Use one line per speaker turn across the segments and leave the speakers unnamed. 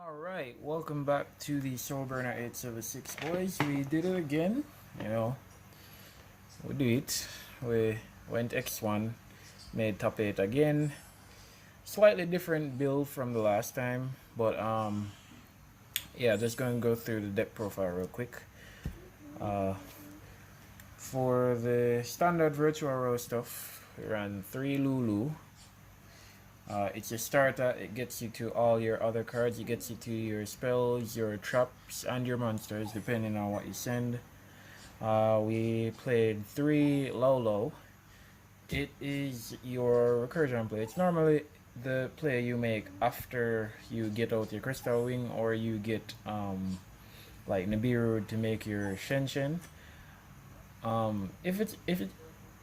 Alright, welcome back to the Soulburner 876 boys. We did it again, we do it. We went X1, made top 8 again. Slightly different build from the last time, but yeah, just gonna go through the deck profile real quick. For the standard virtual row stuff, we ran 3 Lulu. It's a starter. It gets you to all your other cards. It gets you to your spells, your traps, and your monsters, depending on what you send. We played 3 Lolo. It is your recursion play. It's normally the play you make after you get out your Crystal Wing, or you get like Nibiru to make your ShenShen.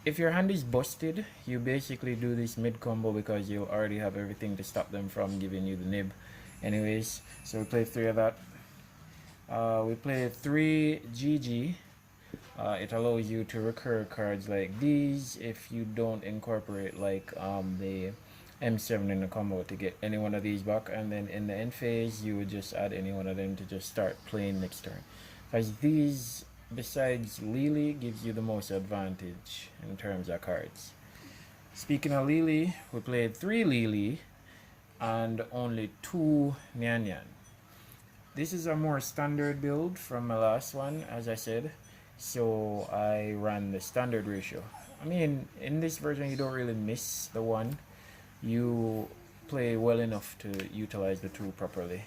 If your hand is busted, you basically do this mid combo because you already have everything to stop them from giving you the nib. Anyways, so we played 3 of that. We played 3 GG. It allows you to recur cards like these if you don't incorporate like the M7 in the combo to get any one of these back, and then in the end phase you would just add any one of them to just start playing next turn. Because these, besides Lily, gives you the most advantage in terms of cards. Speaking of Lily, we played 3 Lily and only 2 Nyan Nyan. This is a more standard build from my last one, as I said, so I ran the standard ratio. I mean, in this version you don't really miss the 1. You play well enough to utilize the 2 properly.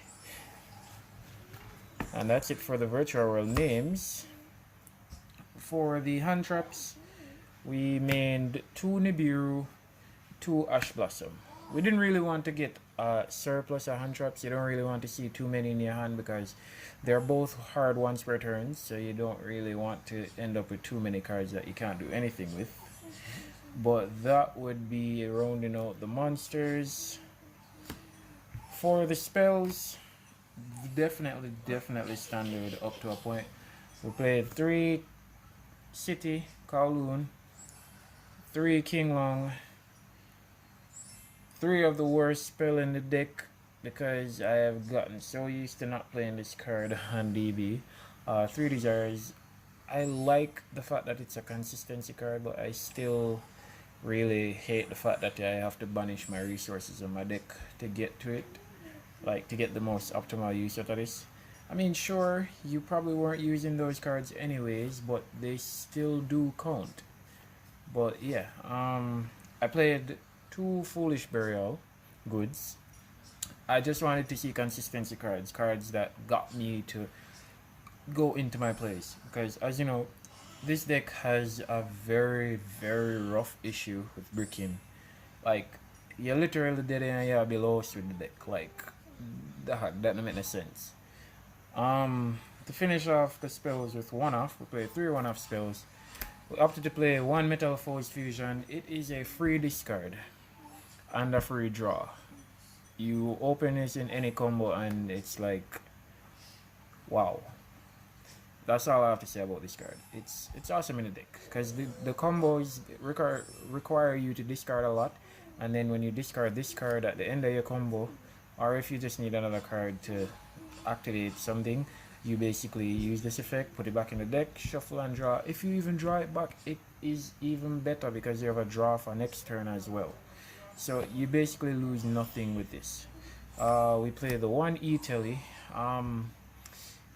And that's it for the virtual world names. For the hand traps, we made 2 Nibiru, 2 Ash Blossom. We didn't really want to get a surplus of hand traps. You don't really want to see too many in your hand because they're both hard once per turn, so you don't really want to end up with too many cards that you can't do anything with. But that would be rounding out the monsters. For the spells, definitely standard up to a point. We played 3 City, Kowloon, 3 King Long, 3 of the worst spell in the deck because I have gotten so used to not playing this card on DB. 3 Desires. I like the fact that it's a consistency card, but I still really hate the fact that I have to banish my resources on my deck to get to it, like to get the most optimal use out of this. I mean, sure, you probably weren't using those cards anyways, but they still do count. But yeah, I played 2 Foolish Burial Goods. I just wanted to see consistency cards, cards that got me to go into my plays. Because as you know, this deck has a very rough issue with bricking. Like, you're literally dead and you're below with the deck. Like, that doesn't make no sense. To finish off the spells with 1-off, we played 3 1-off spells. We opted to play 1 Metal Force Fusion. It is a free discard and a free draw. You open this in any combo and it's like, wow. That's all I have to say about this card. It's awesome in the deck because the combos require you to discard a lot, and then when you discard this card at the end of your combo, or if you just need another card to activate something, you basically use this effect, put it back in the deck, shuffle and draw. If you even draw it back, it is even better because you have a draw for next turn as well. So you basically lose nothing with this. We play the 1 E-Telly.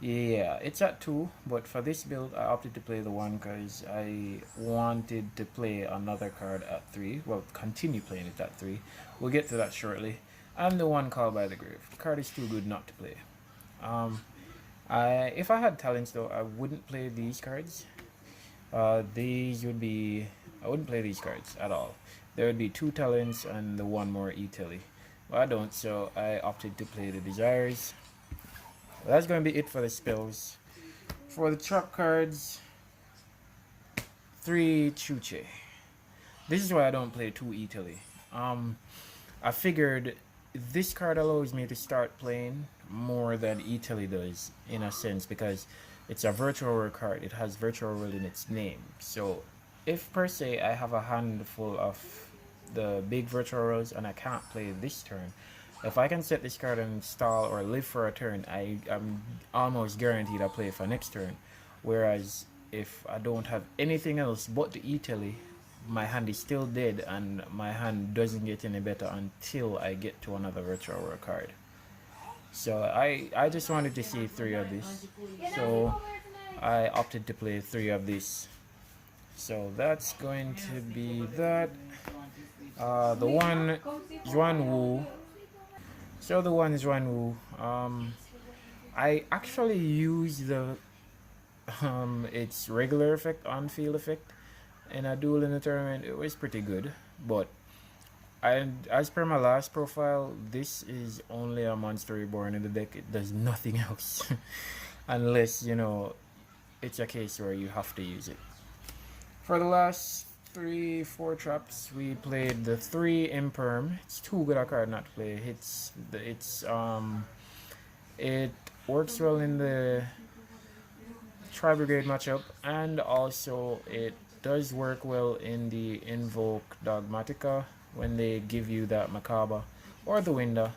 Yeah, it's at 2, but for this build I opted to play the 1 because I wanted to play another card at 3. Well, continue playing it at 3. We'll get to that shortly. And the 1 Called by the Grave. The card is too good not to play. If I had talents though, I wouldn't play these cards. These would be... I wouldn't play these cards at all. There would be 2 talents and the 1 more E-Telly. Well, I don't, so I opted to play the Desires. Well, that's going to be it for the spells. For the trap cards, 3 Chuche. This is why I don't play 2 E-Telly. I figured this card allows me to start playing more than E-Telly does, in a sense, because it's a virtual world card. It has virtual world in its name. So if per se I have a handful of the big virtual worlds and I can't play this turn, If I can set this card and stall or live for a turn, I'm almost guaranteed I'll play for next turn. Whereas if I don't have anything else but the E-Telly, my hand is still dead and my hand doesn't get any better until I get to another virtual rare card. So I just wanted to see 3 of this. So I opted to play 3 of this. So that's going to be that. The one Yuan Wu. So the one is Yuan Wu. I actually use the its regular effect on field effect in a duel in the tournament. It was pretty good, but as per my last profile, this is only a monster reborn in the deck. It does nothing else, unless you know it's a case where you have to use it. For the last 3-4 traps, we played the 3 Imperm. It's too good a card not to play. It works well in the Tri Brigade matchup, and also it does work well in the Invoked Dogmatika. When they give you that Macabre or the Winda,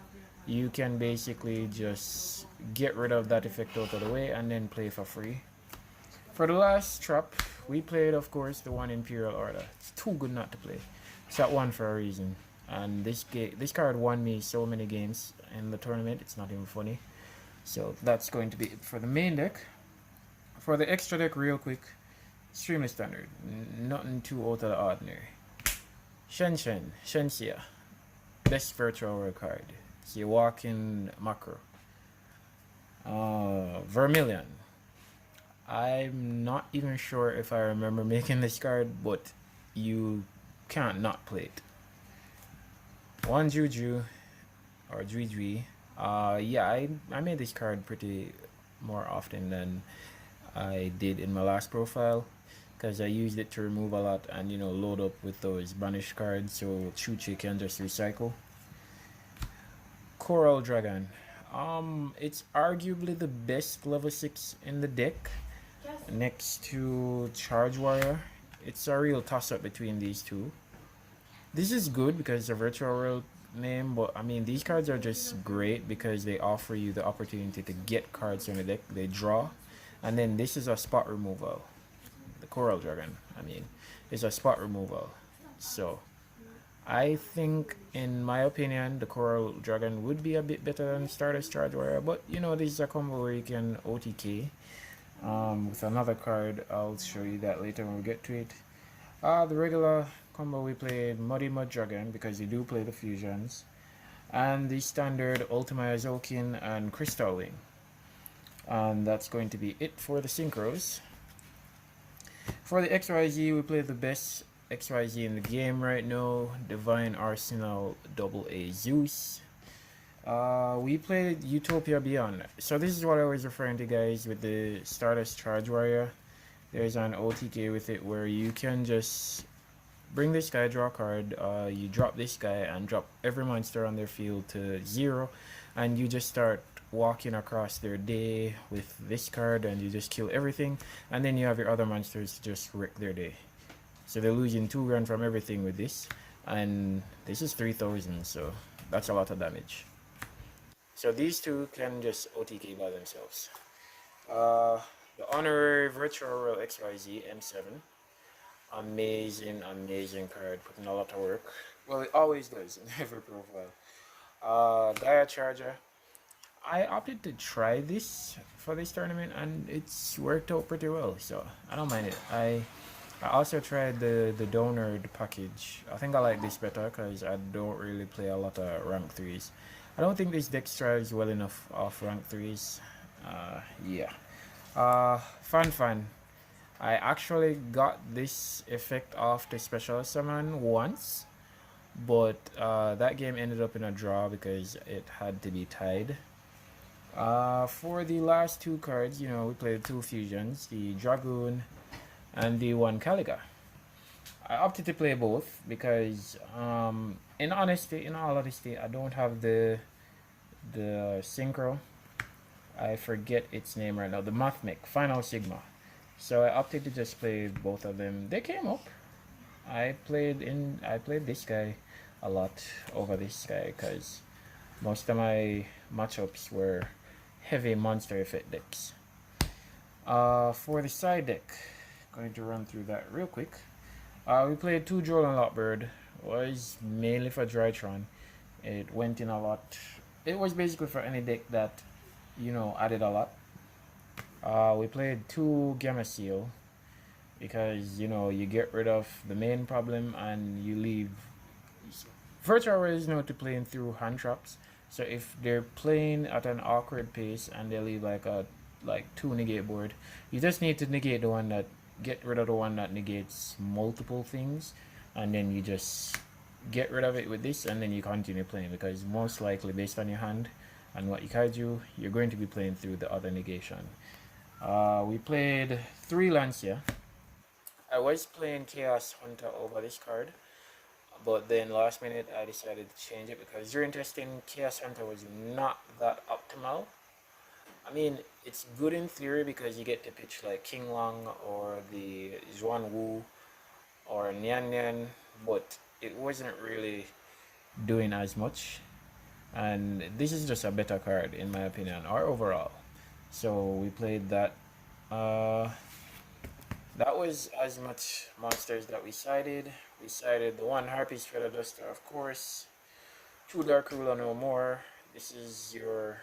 you can basically just get rid of that effect out of the way and then play for free. For the last trap, we played, of course, the one Imperial Order. It's too good not to play. It's that one for a reason. And this card won me so many games in the tournament, it's not even funny. So that's going to be it for the main deck. For the extra deck, real quick, extremely standard. Nothing too out of the ordinary. ShenShen, Shenxia. Best virtual rare card. It's your walking macro. Vermilion. I'm not even sure if I remember making this card, but you can't not play it. One Juju, or Jui. Yeah, I made this card pretty more often than I did in my last profile, because I used it to remove a lot and, you know, load up with those banished cards so Chuche can just recycle. Coral Dragon. It's arguably the best level 6 in the deck, next to Charge Warrior. It's a real toss-up between these two. This is good because it's a virtual world name, but I mean, these cards are just great because they offer you the opportunity to get cards on the deck. They draw, and then this is a spot removal. The Coral Dragon, I mean, is a spot removal. So I think, in my opinion, the Coral Dragon would be a bit better than Stardust Charge Warrior, but you know, this is a combo where you can OTK with another card. I'll show you that later when we get to it. The regular combo, we played Muddy Mud Dragon because you do play the fusions, and the standard Ultima Azokin and Crystal Wing. And that's going to be it for the synchros. For the XYZ, we played the best XYZ in the game right now, Divine Arsenal AA Zeus. We played Utopia Beyond. So this is what I was referring to, guys, with the Stardust Charge Warrior. There's an OTK with it where you can just bring this guy, draw a card, you drop this guy and drop every monster on their field to 0, and you just start walking across their day with this card and you just kill everything, and then you have your other monsters just wreck their day. So they're losing 2 grand from everything with this, and this is 3,000, so that's a lot of damage. So these two can just OTK by themselves. The Honorary Virtual Royal XYZ M7. Amazing card, putting a lot of work. Well, it always does in every profile. Gaia Charger. I opted to try this for this tournament and it's worked out pretty well, so I don't mind it. I also tried the Donor package. I think I like this better because I don't really play a lot of rank 3s. I don't think this deck strives well enough off rank 3s. Yeah. Fun. I actually got this effect off the special summon once, but that game ended up in a draw because it had to be tied. For the last 2 cards, you know, we played 2 fusions, the Dragoon and the one Caliga. I opted to play both because, in all honesty, I don't have the synchro. I forget its name right now. The Mathmech Final Sigma. So I opted to just play both of them. They came up. I played this guy a lot over this guy because Most of my matchups were heavy monster effect decks. For the side deck, going to run through that real quick. We played 2 Droll and Lockbird. Was mainly for Drytron. It went in a lot. It was basically for any deck that, you know, added a lot. We played 2 Gamma Seal because, you know, you get rid of the main problem and you leave. Virtual Rays know to playing through hand traps. So if they're playing at an awkward pace and they leave like 2 negate board, you just need to negate the one that get rid of the one that negates multiple things, and then you just get rid of it with this, and then you continue playing because most likely based on your hand and what you card you're going to be playing through the other negation. We played 3 Lancia. I was playing Chaos Hunter over this card, but then last minute I decided to change it because during testing Chaos Hunter was not that optimal. I mean, it's good in theory because you get to pitch like King Long or the Zhuan Wu or Nian Nian, but it wasn't really doing as much. And this is just a better card in my opinion, or overall. So we played that. That was as much monsters that we sided. We sided the 1 Harpy's Feather Duster, of course. 2 Dark Ruler No More. This is your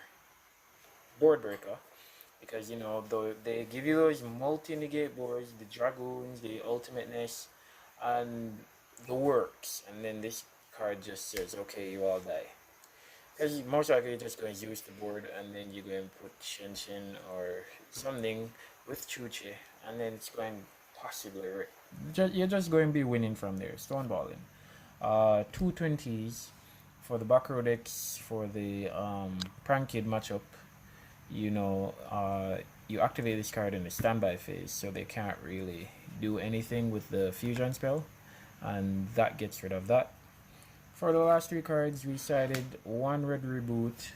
board breaker because, you know, they give you those multi-negate boards, the Dragoons, the Ultimateness, and the works. And then this card just says, okay, you all die. Because most likely you're just going to use the board and then you're going to put ShenShen or something with Chuche, and then it's going possibly you're just going to be winning from there, stoneballing. 2 20s for the back row decks for the Prank Kid matchup. You know, you activate this card in the standby phase, so they can't really do anything with the fusion spell, and that gets rid of that. For the last 3 cards, we sided 1 Red Reboot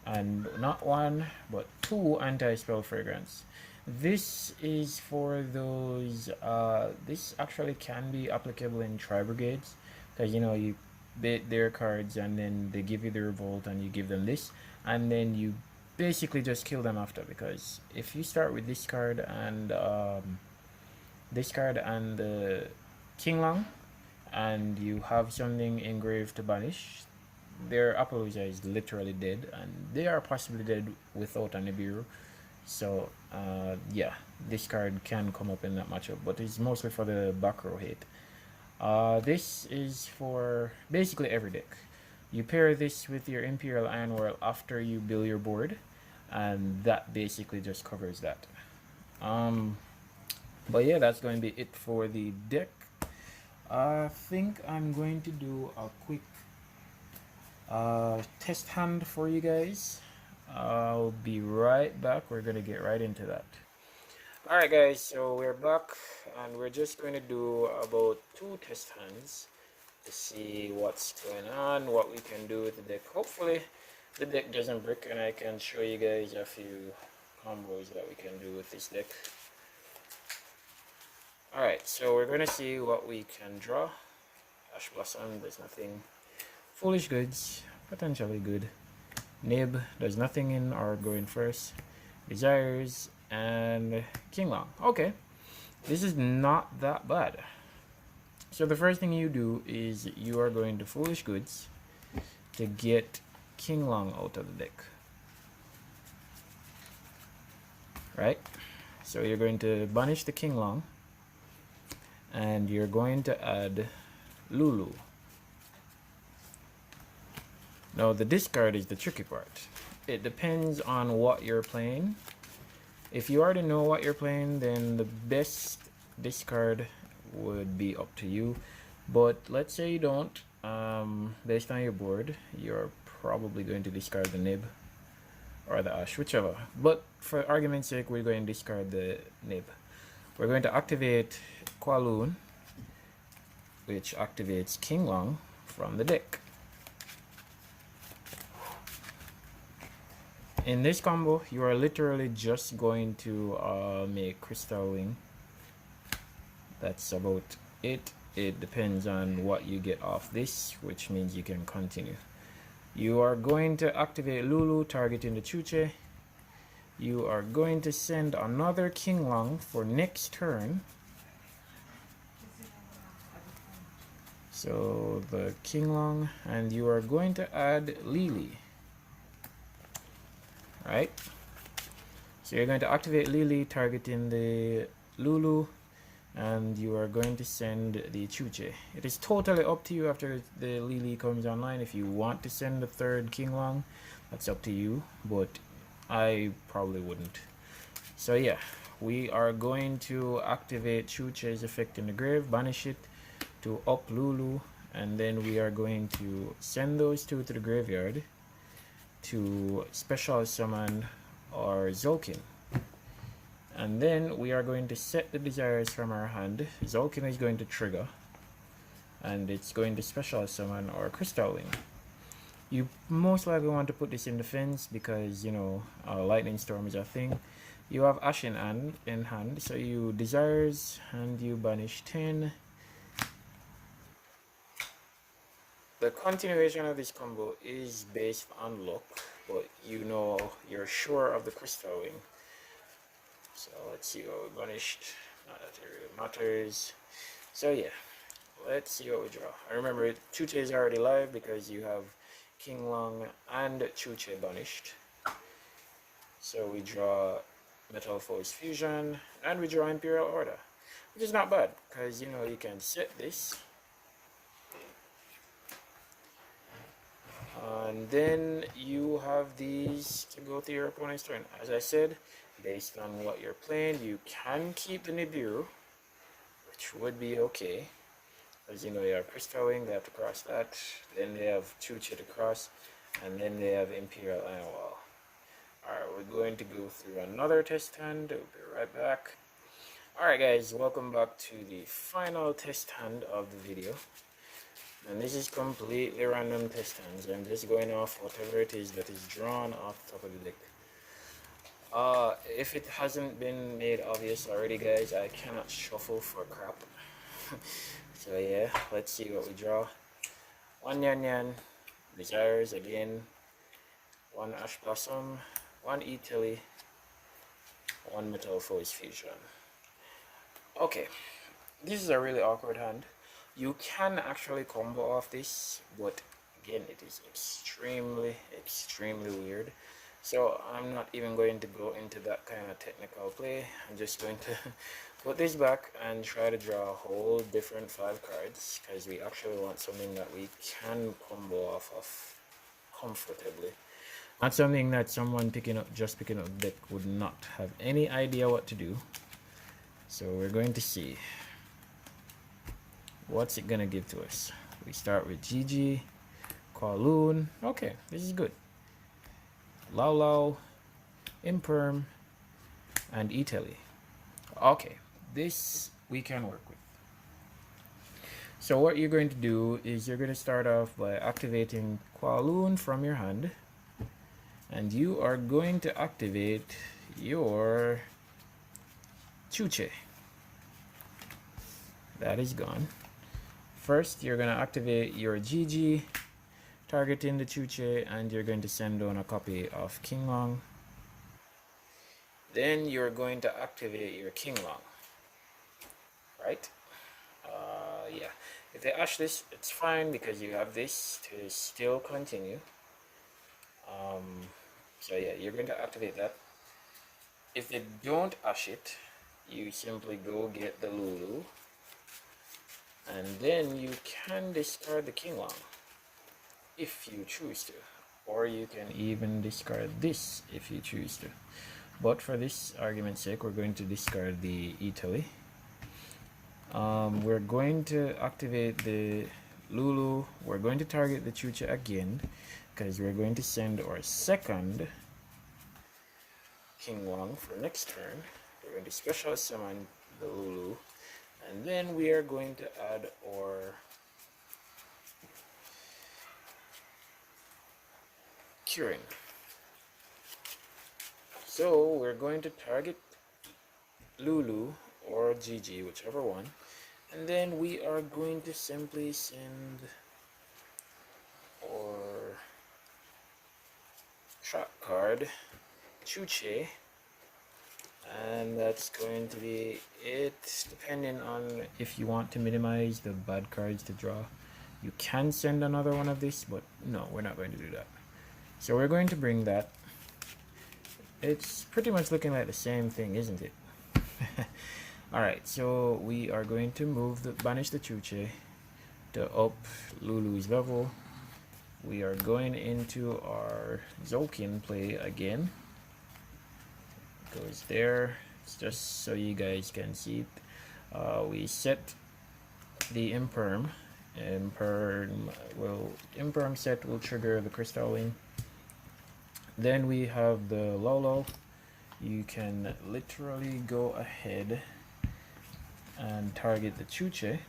and not 1 but 2 Anti-Spell Fragrance. This is for those, this actually can be applicable in Tri-Brigades, because, you know, you bait their cards and then they give you the Revolt and you give them this, and then you basically just kill them after, because if you start with this card and the King Long, and you have something engraved to banish, their Apollosia is literally dead, and they are possibly dead without a Nibiru. So yeah, this card can come up in that matchup, but it's mostly for the back row hate. This is for basically every deck. You pair this with your Imperial Iron World after you build your board, and that basically just covers that. But yeah, that's going to be it for the deck. I think I'm going to do a quick test hand for you guys. I'll be right back. We're gonna get right into that. Alright guys, so we're back and we're just going to do about 2 test hands to see what's going on, what we can do with the deck. Hopefully the deck doesn't break and I can show you guys a few combos that we can do with this deck. Alright, so we're going to see what we can draw. Ash Blossom, there's nothing. Foolish Goods, potentially good. Nib, there's nothing in or going first. Desires, and King Long. Okay, this is not that bad. So the first thing you do is you are going to Foolish Goods to get King Long out of the deck. Right? So you're going to banish the King Long, and you're going to add Lulu. Now the discard is the tricky part. It depends on what you're playing. If you already know what you're playing, then the best discard would be up to you. But let's say you don't. Based on your board, you're probably going to discard the Nib or the Ash, whichever. But for argument's sake, we're going to discard the Nib. We're going to activate Kowloon, which activates King Long from the deck. In this combo, you are literally just going to make Crystal Wing. That's about it. It depends on what you get off this, which means you can continue. You are going to activate Lulu, targeting the Chuche. You are going to send another King Long for next turn. So the King Long, and you are going to add Lily. Right? So you're going to activate Lily, targeting the Lulu, and you are going to send the Chuche. It is totally up to you after the Lily comes online. If you want to send the third King Long, that's up to you, but I probably wouldn't. So yeah, we are going to activate Chuche's effect in the grave, banish it to up Lulu, and then we are going to send those two to the graveyard to special summon our Zolkin. And then we are going to set the desires from our hand. Zolkin is going to trigger, and it's going to special summon our Crystal Wing. You most likely want to put this in defense because, you know, Lightning Storm is a thing. You have Ash in hand, so you desires and you banish 10. The continuation of this combo is based on luck, but you know, you're sure of the Crystal Wing. So let's see what we banished. Not that it really matters. So yeah, let's see what we draw. I remember Chuche is already live because you have King Long and Chuche banished. So we draw Metal Force Fusion and we draw Imperial Order, which is not bad because, you know, you can set this. And then you have these to go through your opponent's turn. As I said, based on what you're playing, you can keep the Nibiru, which would be okay. As you know, you have Crystal Wing, they have to cross that. Then they have Chuche to cross, and then they have Imperial Iron Wall. Alright, we're going to go through another test hand. We'll be right back. Alright guys, welcome back to the final test hand of the video. And this is completely random test hands. I'm just going off whatever it is that is drawn off the top of the deck. If it hasn't been made obvious already, guys, I cannot shuffle for crap. So yeah, let's see what we draw. One Yan Yan, Desires again, one Ash Blossom, one Italy, one Metal Force Fusion. Okay, this is a really awkward hand. You can actually combo off this, but again, it is extremely weird. So I'm not even going to go into that kind of technical play. I'm just going to put this back and try to draw a whole different 5 cards, because we actually want something that we can combo off of comfortably. Not something that someone just picking up the deck would not have any idea what to do. So we're going to see. What's it gonna give to us? We start with GG, Kowloon. Okay, this is good. Lao Lao, Imperm, and Italy. Okay, this we can work with. So what you're going to do is you're going to start off by activating Kowloon from your hand, and you are going to activate your Chuche. That is gone. First, you're going to activate your GG, targeting the Chuche, and you're going to send down a copy of King Long. Then you're going to activate your King Long, right? Yeah. If they ash this, it's fine because you have this to still continue. So yeah, you're going to activate that. If they don't ash it, you simply go get the Lulu. And then you can discard the King Long if you choose to, or you can even discard this if you choose to. But for this argument's sake, we're going to discard the Italy. We're going to activate the Lulu. We're going to target the Chuche again because we're going to send our second King Long for next turn. We're going to special summon the Lulu. And then we are going to add our Curing. So we're going to target Lulu or GG, whichever one. And then we are going to simply send our trap card, Chuche, and that's going to be it. Depending on if you want to minimize the bad cards to draw, you can send another one of this, but no, we're not going to do that. So we're going to bring that. It's pretty much looking like the same thing, isn't it? Alright, so we are going to banish the Chuche to up Lulu's level. We are going into our Zokin play again. Goes there. It's just so you guys can see it. We set the imperm. Imperm set will trigger the crystalline. Then we have the Lolo. You can literally go ahead and target the Chuche.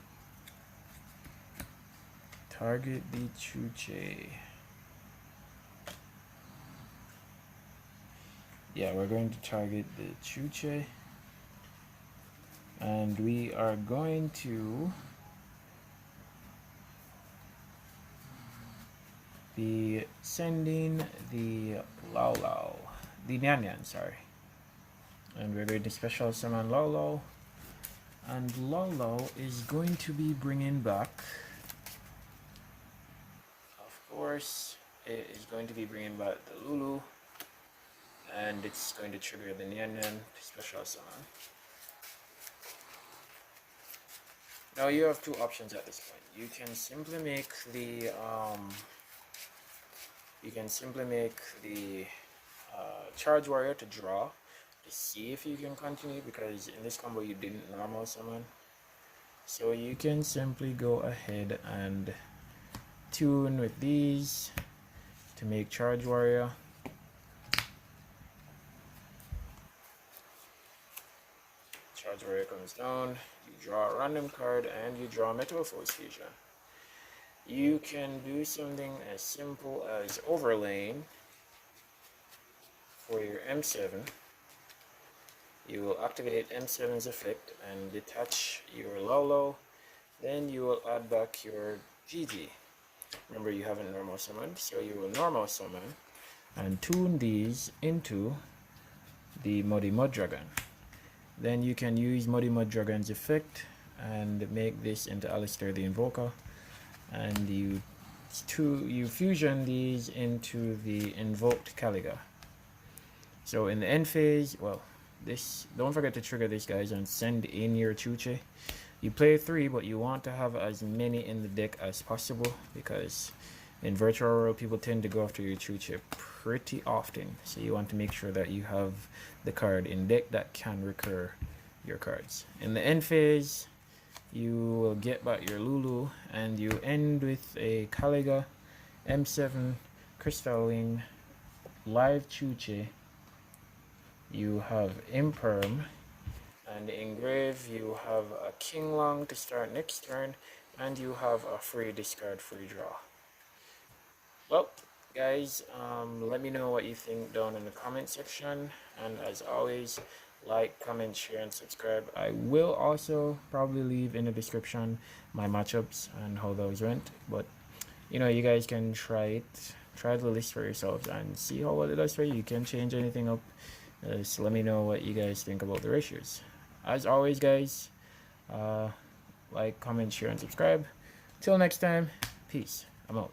Target the Chuche. Yeah, we're going to target the Chuche. And we are going to be sending the the Nyan, sorry. And we're going to special summon Lolo. And Lolo is going to be bringing back, of course, it is going to be bringing back the Lulu. And it's going to trigger the Nyan to special summon. Now you have two options at this point. You can simply make the Charge Warrior to draw to see if you can continue, because in this combo you didn't normal summon. So you can simply go ahead and tune with these to make Charge Warrior. Charge Warrior comes down, you draw a random card and you draw Metamorphose Fusion. You can do something as simple as overlaying for your M7. You will activate M7's effect and detach your Lolo. Then you will add back your GG. Remember, you haven't normal summoned, so you will normal summon and tune these into the Muddy Mud Dragon. Then you can use Muddy Mud Dragon's effect and make this into Alistair the Invoker. And you fusion these into the Invoked Caliga. So in the end phase, well, don't forget to trigger this, guys, and send in your Chuche. You play 3, but you want to have as many in the deck as possible, because in Virtual World people tend to go after your Chuche pretty often. So you want to make sure that you have the card in deck that can recur your cards. In the end phase, you will get back your Lulu and you end with a Caliga, M7, Crystalline, live Chuche. You have Imperm, and engrave you have a King Long to start next turn, and you have a free discard, free draw. Well, guys, let me know what you think down in the comment section, and as always, like, comment, share, and subscribe. I will also probably leave in the description my matchups and how those went, but you know, you guys can try the list for yourselves and see how well it does for you. You can change anything up. So let me know what you guys think about the ratios. As always, guys, like, comment, share, and subscribe. Till next time, peace. I'm out.